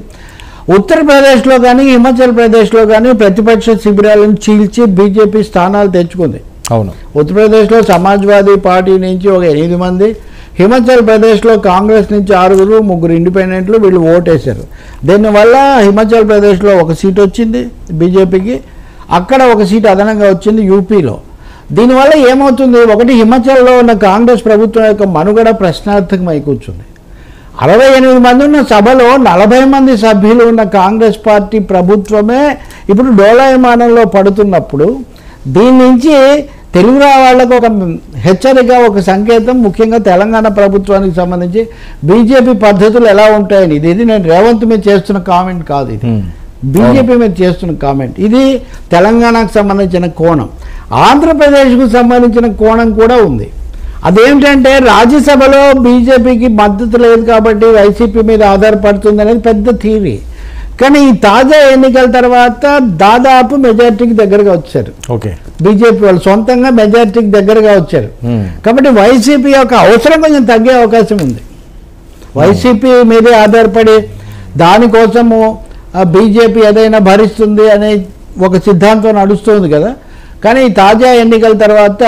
ఉత్తరప్రదేశ్లో కానీ హిమాచల్ ప్రదేశ్లో కానీ ప్రతిపక్ష శిబిరాలను చీల్చి బీజేపీ స్థానాలు తెచ్చుకుంది. అవును. ఉత్తరప్రదేశ్లో సమాజ్వాదీ పార్టీ నుంచి ఒక 8 మంది, హిమాచల్ ప్రదేశ్లో కాంగ్రెస్ నుంచి 6, 3 ఇండిపెండెంట్లు వీళ్ళు ఓటేశారు. దీనివల్ల హిమాచల్ ప్రదేశ్లో ఒక సీట్ వచ్చింది బీజేపీకి, అక్కడ ఒక సీట్ అదనంగా వచ్చింది యూపీలో. దీనివల్ల ఏమవుతుంది? ఒకటి, హిమాచల్లో ఉన్న కాంగ్రెస్ ప్రభుత్వం యొక్క మనుగడ ప్రశ్నార్థకమై కూర్చుంది. 68 మంది ఉన్న సభలో 40 మంది సభ్యులు ఉన్న కాంగ్రెస్ పార్టీ ప్రభుత్వమే ఇప్పుడు డోలాయమానంలో పడుతున్నప్పుడు దీని నుంచి తెలుగు వాళ్ళకు ఒక హెచ్చరిక, ఒక సంకేతం, ముఖ్యంగా తెలంగాణ ప్రభుత్వానికి సంబంధించి బీజేపీ పద్ధతులు ఎలా ఉంటాయని. ఇది నేను రేవంత్ మీద చేస్తున్న కామెంట్ కాదు, ఇది బీజేపీ మీద చేస్తున్న కామెంట్. ఇది తెలంగాణకు సంబంధించిన కోణం. ఆంధ్రప్రదేశ్కు సంబంధించిన కోణం కూడా ఉంది. అదేమిటంటే రాజ్యసభలో బీజేపీకి మద్దతు లేదు కాబట్టి వైసీపీ మీద ఆధారపడుతుంది అనేది పెద్ద థియరీ. కానీ ఈ తాజా ఎన్నికల తర్వాత దాదాపు మెజారిటీకి దగ్గరగా వచ్చారు. ఓకే, బీజేపీ వాళ్ళు సొంతంగా మెజారిటీకి దగ్గరగా వచ్చారు. కాబట్టి వైసీపీ యొక్క అవసరం కొంచెం తగ్గే అవకాశం ఉంది. వైసీపీ మీదే ఆధారపడి దానికోసము బీజేపీ ఏదైనా భరిస్తుంది అనే ఒక సిద్ధాంతం నడుస్తుంది కదా. కానీ ఈ తాజా ఎన్నికల తర్వాత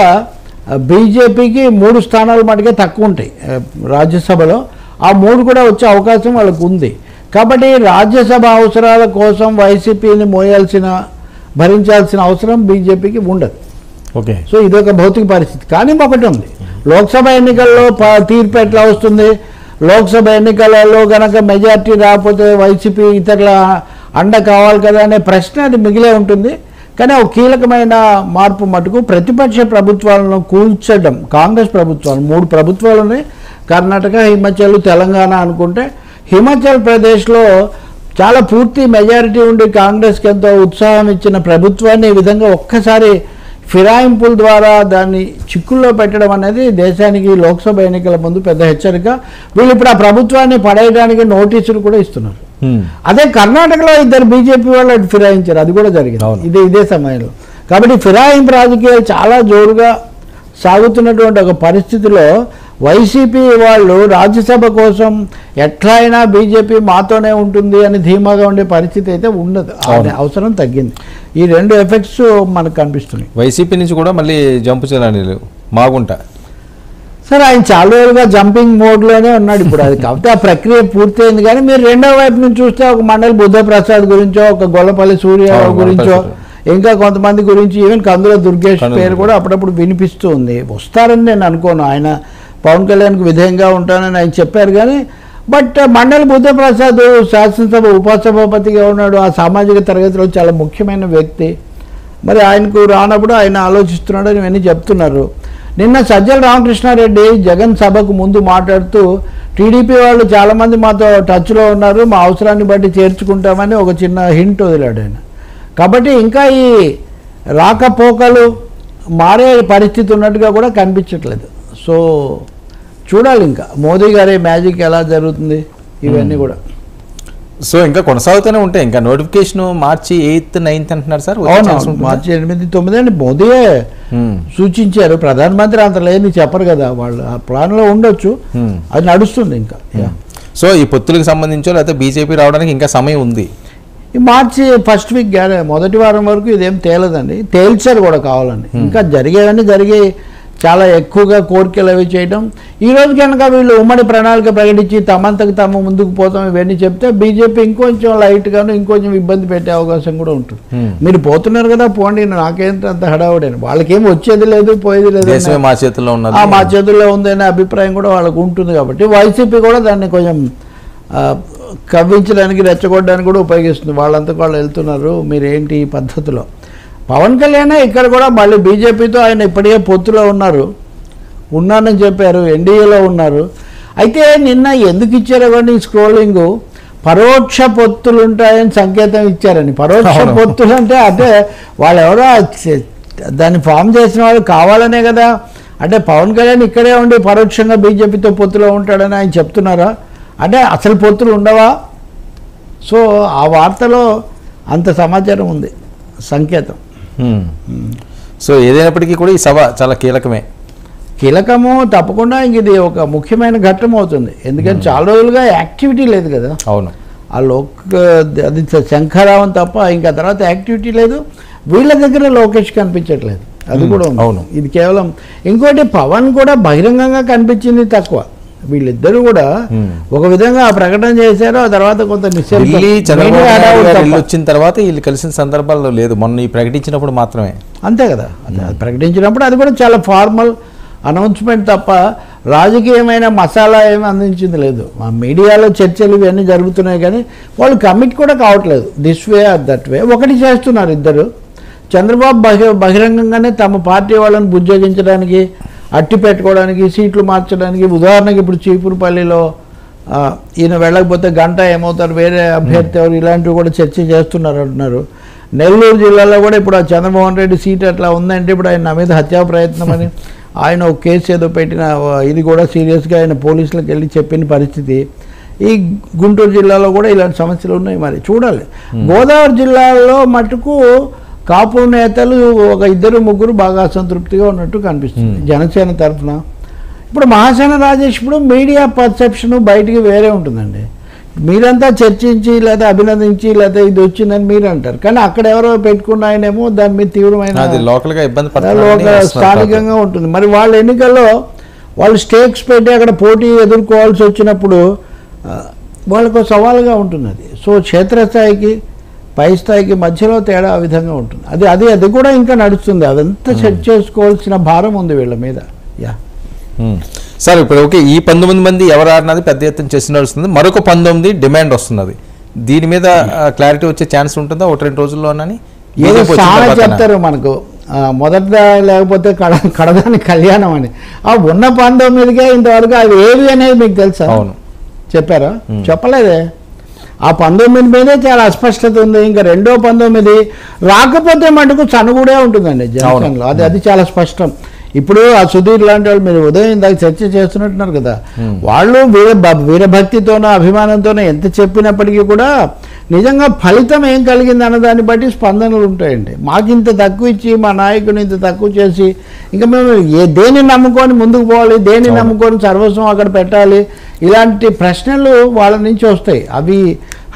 బీజేపీకి 3 స్థానాలు మటుకే తక్కువ ఉంటాయి రాజ్యసభలో. ఆ 3 కూడా వచ్చే అవకాశం వాళ్ళకు ఉంది. కాబట్టి రాజ్యసభ అవసరాల కోసం వైసీపీని భరించాల్సిన అవసరం బీజేపీకి ఉండదు. ఓకే, సో ఇదొక భౌతిక పరిస్థితి. కానీ ఒకటి ఉంది, లోక్సభ ఎన్నికల్లో తీర్పు ఎట్లా వస్తుంది? లోక్సభ ఎన్నికలలో కనుక మెజార్టీ రాకపోతే వైసీపీ ఇతరుల అండ కావాలి కదా అనే ప్రశ్న అది మిగిలే ఉంటుంది. కానీ ఒక కీలకమైన మార్పు మటుకు ప్రతిపక్ష ప్రభుత్వాలను కూల్చడం. కాంగ్రెస్ ప్రభుత్వాలు 3 ప్రభుత్వాలు ఉన్నాయి, కర్ణాటక, హిమాచల్, తెలంగాణ అనుకుంటే. హిమాచల్ ప్రదేశ్లో చాలా పూర్తి మెజారిటీ ఉండి కాంగ్రెస్కి ఎంతో ఉత్సాహం ఇచ్చిన ప్రభుత్వాన్ని ఈ విధంగా ఒక్కసారి ఫిరాయింపుల ద్వారా దాన్ని చిక్కుల్లో పెట్టడం అనేది దేశానికి లోక్సభ ఎన్నికల ముందు పెద్ద హెచ్చరిక. వీళ్ళు ఇప్పుడు ఆ ప్రభుత్వాన్ని పడేయడానికి నోటీసులు కూడా ఇస్తున్నారు. అదే కర్ణాటకలో 2 బీజేపీ వాళ్ళు ఫిరాయించారు, అది కూడా జరిగింది ఇదే సమయంలో. కాబట్టి ఫిరాయింపు రాజకీయాలు చాలా జోరుగా సాగుతున్నటువంటి ఒక పరిస్థితిలో వైసీపీ వాళ్ళు రాజ్యసభ కోసం ఎట్లయినా బీజేపీ మాతోనే ఉంటుంది అని ధీమాగా ఉండే పరిస్థితి అయితే ఉండదు. అవసరం తగ్గింది. ఈ 2 ఎఫెక్ట్స్ మనకు కనిపిస్తున్నాయి. వైసీపీ నుంచి కూడా మళ్ళీ జంపు చేయాలని మాగుంటా సరే, ఆయన చాలా రోజులుగా జంపింగ్ మోడ్లోనే ఉన్నాడు ఇప్పుడు. అది కాబట్టి ఆ ప్రక్రియ పూర్తయింది. కానీ మీరు రెండో వైపు నుంచి చూస్తే ఒక మండలి బుద్ధప్రసాద్ గురించో, ఒక గొల్లపల్లి సూర్యరావు గురించో, ఇంకా కొంతమంది గురించి, ఈవెన్ కందుల దుర్గేష్ పేరు కూడా అప్పుడప్పుడు వినిపిస్తూ ఉంది. వస్తారని నేను అనుకోను. ఆయన పవన్ కళ్యాణ్కి విధేయంగా ఉంటానని ఆయన చెప్పారు. కానీ బట్ మండలి బుద్ధప్రసాద్ శాసనసభ ఉపసభాపతిగా ఉన్నాడు. ఆ సామాజిక తరగతిలో చాలా ముఖ్యమైన వ్యక్తి. మరి ఆయనకు రానప్పుడు ఆయన ఆలోచిస్తున్నాడు అని ఇవన్నీ చెప్తున్నారు. నిన్న సజ్జల రామకృష్ణారెడ్డి జగన్ సభకు ముందు మాట్లాడుతూ టీడీపీ వాళ్ళు చాలామంది మాతో టచ్లో ఉన్నారు, మా అవసరాన్ని బట్టి చేర్చుకుంటామని ఒక చిన్న హింట్ వదిలాడు ఆయన. కాబట్టి ఇంకా ఈ రాకపోకలు మారే పరిస్థితి ఉన్నట్టుగా కూడా కనిపించట్లేదు. సో చూడాలి ఇంకా మోదీ గారి మ్యాజిక్ ఎలా జరుగుతుంది ఇవన్నీ కూడా. సో ఇంకా కొనసాగుతూనే ఉంటాయి. ఇంకా నోటిఫికేషన్ మార్చి 8th, 9th అంటున్నారు సార్. మార్చి 8, 9 అని మోదీయే సూచించారు. ప్రధానమంత్రి అంత లేని చెప్పరు కదా, వాళ్ళు ఆ ప్లాన్లో ఉండొచ్చు. అది నడుస్తుంది ఇంకా. సో ఈ పొత్తులకు సంబంధించో లేకపోతే బీజేపీ రావడానికి ఇంకా సమయం ఉంది. ఈ మార్చి ఫస్ట్ వీక్ మొదటి వారం వరకు ఇదేం తేలదండి. తేల్చారు కూడా కావాలని. ఇంకా జరిగే చాలా ఎక్కువగా కోరికలు అవి చేయడం. ఈరోజు కనుక వీళ్ళు ఉమ్మడి ప్రణాళిక ప్రకటించి తమంతకు తాము ముందుకు పోతాం ఇవన్నీ చెప్తే బీజేపీ ఇంకొంచెం లైట్గాను ఇంకొంచెం ఇబ్బంది పెట్టే అవకాశం కూడా ఉంటుంది. మీరు పోతున్నారు కదా, పోండి, నాకేంటి అంత హడావుడని. వాళ్ళకేం వచ్చేది లేదు, పోయేది లేదు, మా చేతుల్లో ఉందనే అభిప్రాయం కూడా వాళ్ళకు ఉంటుంది. కాబట్టి వైసీపీ కూడా దాన్ని కొంచెం కవ్వించడానికి, రెచ్చగొట్టడానికి కూడా ఉపయోగిస్తుంది. వాళ్ళంతకు వాళ్ళు వెళ్తున్నారు, మీరేంటి ఈ పద్ధతిలో. పవన్ కళ్యాణ్ ఇక్కడ కూడా మళ్ళీ బీజేపీతో ఆయన ఇప్పటికే పొత్తులో ఉన్నానని చెప్పారు, ఎన్డీఏలో ఉన్నారు. అయితే నిన్న ఎందుకు ఇచ్చారో కానీ స్క్రోలింగ్ పరోక్ష పొత్తులు ఉంటాయని సంకేతం ఇచ్చారని. పరోక్ష పొత్తులు అంటే వాళ్ళు ఎవరో దాన్ని ఫామ్ చేసిన వాళ్ళు కావాలనే కదా. అంటే పవన్ కళ్యాణ్ ఇక్కడే ఉండి పరోక్షంగా బీజేపీతో పొత్తులో ఉంటాడని ఆయన చెప్తున్నారా? అంటే అసలు పొత్తులు ఉండవా? సో ఆ వార్తలో అంత సమాచారం ఉంది, సంకేతం. సో ఏదైనప్పటికీ కూడా ఈ సభ చాలా కీలకము తప్పకుండా. ఇంక ఇది ఒక ముఖ్యమైన ఘట్టం అవుతుంది, ఎందుకంటే చాలా రోజులుగా యాక్టివిటీ లేదు కదా. అవును, ఆ అది శంఖారావం తప్ప ఇంకా తర్వాత యాక్టివిటీ లేదు. వీళ్ళ దగ్గర లోకేష్ కనిపించట్లేదు, అది కూడా ఉంది. అవును, ఇది కేవలం. ఇంకోటి పవన్ కూడా బహిరంగంగా కనిపించింది తక్కువ. వీళ్ళిద్దరూ కూడా ఒక విధంగా ఆ ప్రకటన చేశారు, ఆ తర్వాత కొంత వచ్చిన తర్వాత వీళ్ళు కలిసిన సందర్భాల్లో లేదు, మొన్న ఈ ప్రకటించినప్పుడు మాత్రమే. అంతే కదా, ప్రకటించినప్పుడు అది కూడా చాలా ఫార్మల్ అనౌన్స్మెంట్ తప్ప రాజకీయమైన మసాలా ఏమీ అందించింది లేదు. మా మీడియాలో చర్చలు ఇవన్నీ జరుగుతున్నాయి కానీ వాళ్ళు కమిట్ కూడా కావట్లేదు, this way or that way. ఒకటి చేస్తున్నారు ఇద్దరు. చంద్రబాబు బహిరంగంగానే తమ పార్టీ వాళ్ళని బుజ్జగించడానికి, అట్టి పెట్టుకోవడానికి, సీట్లు మార్చడానికి. ఉదాహరణకి ఇప్పుడు చీపురుపల్లిలో ఈయన వెళ్ళకపోతే గంట ఏమవుతారు, వేరే అభ్యర్థి ఎవరు, ఇలాంటివి కూడా చర్చ చేస్తున్నారు అంటున్నారు. నెల్లూరు జిల్లాలో కూడా ఇప్పుడు ఆ చంద్రమోహన్ రెడ్డి సీట్ అట్లా ఉందంటే ఇప్పుడు ఆయన నా మీద హత్యా ప్రయత్నం అని ఆయన ఒక కేసు ఏదో పెట్టిన, ఇది కూడా సీరియస్గా ఆయన పోలీసులకు వెళ్ళి చెప్పిన పరిస్థితి. ఈ గుంటూరు జిల్లాలో కూడా ఇలాంటి సమస్యలు ఉన్నాయి. మరి చూడాలి. గోదావరి జిల్లాలో మటుకు కాపు నేతలు ఒక 2-3 బాగా అసంతృప్తిగా ఉన్నట్టు కనిపిస్తుంది జనసేన తరఫున. ఇప్పుడు మహాసేన రాజేష్ ఇప్పుడు మీడియా పర్సెప్షన్ బయటికి వేరే ఉంటుందండి. మీరంతా చర్చించి లేదా అభినందించి లేదా ఇది వచ్చిందని మీరు అంటారు, కానీ అక్కడ ఎవరో పెట్టుకున్న ఆయనేమో దాని మీద తీవ్రమైన స్థానికంగా ఉంటుంది. మరి వాళ్ళ ఎన్నికల్లో వాళ్ళు స్టేక్స్ పెట్టి అక్కడ పోటీ ఎదుర్కోవాల్సి వచ్చినప్పుడు వాళ్ళకు సవాలుగా ఉంటుంది అది. సో క్షేత్రస్థాయికి పై స్థాయికి మధ్యలో తేడా ఆ విధంగా ఉంటుంది. అది కూడా ఇంకా నడుస్తుంది. అదంతా సెట్ చేసుకోవాల్సిన భారం ఉంది వీళ్ళ మీద. సార్ ఇప్పుడు ఓకే, ఈ 19 మంది ఎవరు ఆడినది పెద్ద ఎత్తున చేసి నడుస్తుంది, మరొక 19 డిమాండ్ వస్తున్నది. దీని మీద క్లారిటీ వచ్చే ఛాన్స్ ఉంటుందా 1-2 రోజుల్లోనని చెప్తారు మనకు. మొదట లేకపోతే కడదాని కళ్యాణం అని ఆ ఉన్న 19కే ఇంతవరకు అవి ఏవి అనేది మీకు తెలుసా? అవును, చెప్పారా? చెప్పలేదే. ఆ 19 మీదే చాలా అస్పష్టత ఉంది. ఇంకా రెండో 19 రాకపోతే మటుకు చనుగుడే ఉంటుందండి జనసేనలో. అది చాలా స్పష్టం. ఇప్పుడు ఆ సుధీర్ లాంటి వాళ్ళు మీరు ఉదయం ఇందాక చర్చ చేస్తున్నట్టున్నారు కదా, వాళ్ళు వీరభక్తితోనో అభిమానంతోనో ఎంత చెప్పినప్పటికీ కూడా నిజంగా ఫలితం ఏం కలిగింది అన్న దాన్ని బట్టి స్పందనలు ఉంటాయండి. మాకు ఇంత తక్కువ ఇచ్చి మా నాయకుని ఇంత తక్కువ చేసి ఇంకా మేము దేన్ని నమ్ముకొని ముందుకు పోవాలి, దేన్ని నమ్ముకొని సర్వస్వం అక్కడ పెట్టాలి, ఇలాంటి ప్రశ్నలు వాళ్ళ నుంచి వస్తాయి. అవి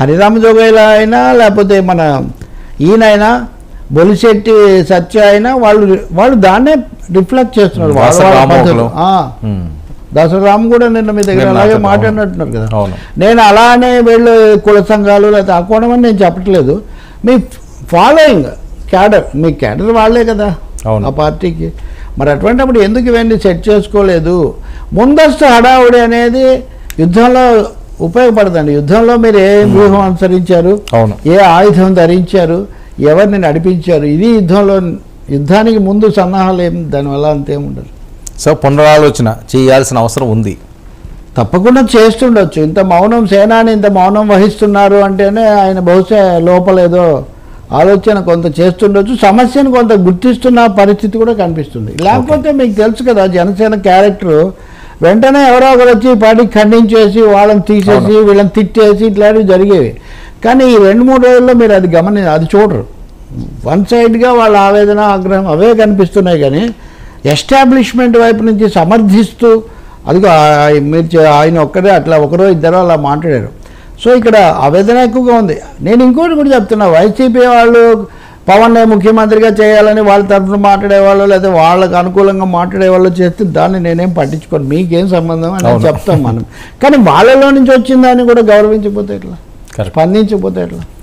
హరిరామ జోగయ్య అయినా లేకపోతే మన ఈయనైనా బొలిశెట్టి సత్య అయినా వాళ్ళు దాన్నే రిఫ్లెక్ట్ చేస్తున్నారు. దసరాము కూడా నిన్న మీ దగ్గర అలాగే మాట్లాడినట్టున్నారు కదా. నేను అలానే వీళ్ళు కుల సంఘాలు లేకపోతే అకోవడం అని నేను చెప్పట్లేదు. మీ ఫాలోయింగ్ క్యాడర్, మీ క్యాడర్ వాళ్ళే కదా ఆ పార్టీకి. మరి అటువంటిప్పుడు ఎందుకు ఇవన్నీ సెట్ చేసుకోలేదు? ముందస్తు హడావుడి అనేది యుద్ధంలో ఉపయోగపడదండి. యుద్ధంలో మీరు ఏ వ్యూహం అనుసరించారు, ఏ ఆయుధం ధరించారు, ఎవరిని నడిపించారు, ఇది యుద్ధానికి ముందు సన్నాహాలు ఏం దానివల్ల అంతేముండదు. సో పునరాలోచన చేయాల్సిన అవసరం ఉంది, తప్పకుండా చేస్తుండొచ్చు. ఇంత మౌనం, సేనాని ఇంత మౌనం వహిస్తున్నారు అంటేనే ఆయన బహుశా లోపలేదో ఆలోచన కొంత చేస్తుండొచ్చు, సమస్యను కొంత గుర్తిస్తున్న పరిస్థితి కూడా కనిపిస్తుంది. లేకపోతే మీకు తెలుసు కదా జనసేన క్యారెక్టర్, వెంటనే ఎవరో ఒకరు వచ్చి పార్టీకి ఖండించేసి వాళ్ళని తీసేసి వీళ్ళని తిట్టేసి ఇట్లాంటివి జరిగేవి. కానీ ఈ 2-3 రోజుల్లో మీరు అది చూడరు. వన్ సైడ్గా వాళ్ళ ఆవేదన, ఆగ్రహం అవే కనిపిస్తున్నాయి. కానీ ఎస్టాబ్లిష్మెంట్ వైపు నుంచి సమర్థిస్తూ అదిగో మీరు ఆయన ఒక్కరే అట్లా ఒకరో ఇద్దరో అలా మాట్లాడారు. సో ఇక్కడ ఆవేదన ఎక్కువగా ఉంది. నేను ఇంకోటి కూడా చెప్తున్నా, వైసీపీ వాళ్ళు పవన్నే ముఖ్యమంత్రిగా చేయాలని వాళ్ళ తరఫున మాట్లాడేవాళ్ళు లేదా వాళ్ళకు అనుకూలంగా మాట్లాడేవాళ్ళు చేస్తే దాన్ని నేనేం పట్టించుకోను, మీకేం సంబంధం అని చెప్తాం మనం. కానీ వాళ్ళలో నుంచి వచ్చిన దాన్ని కూడా గౌరవించకపోతే ఎట్లా, స్పందించకపోతే ఎట్లా?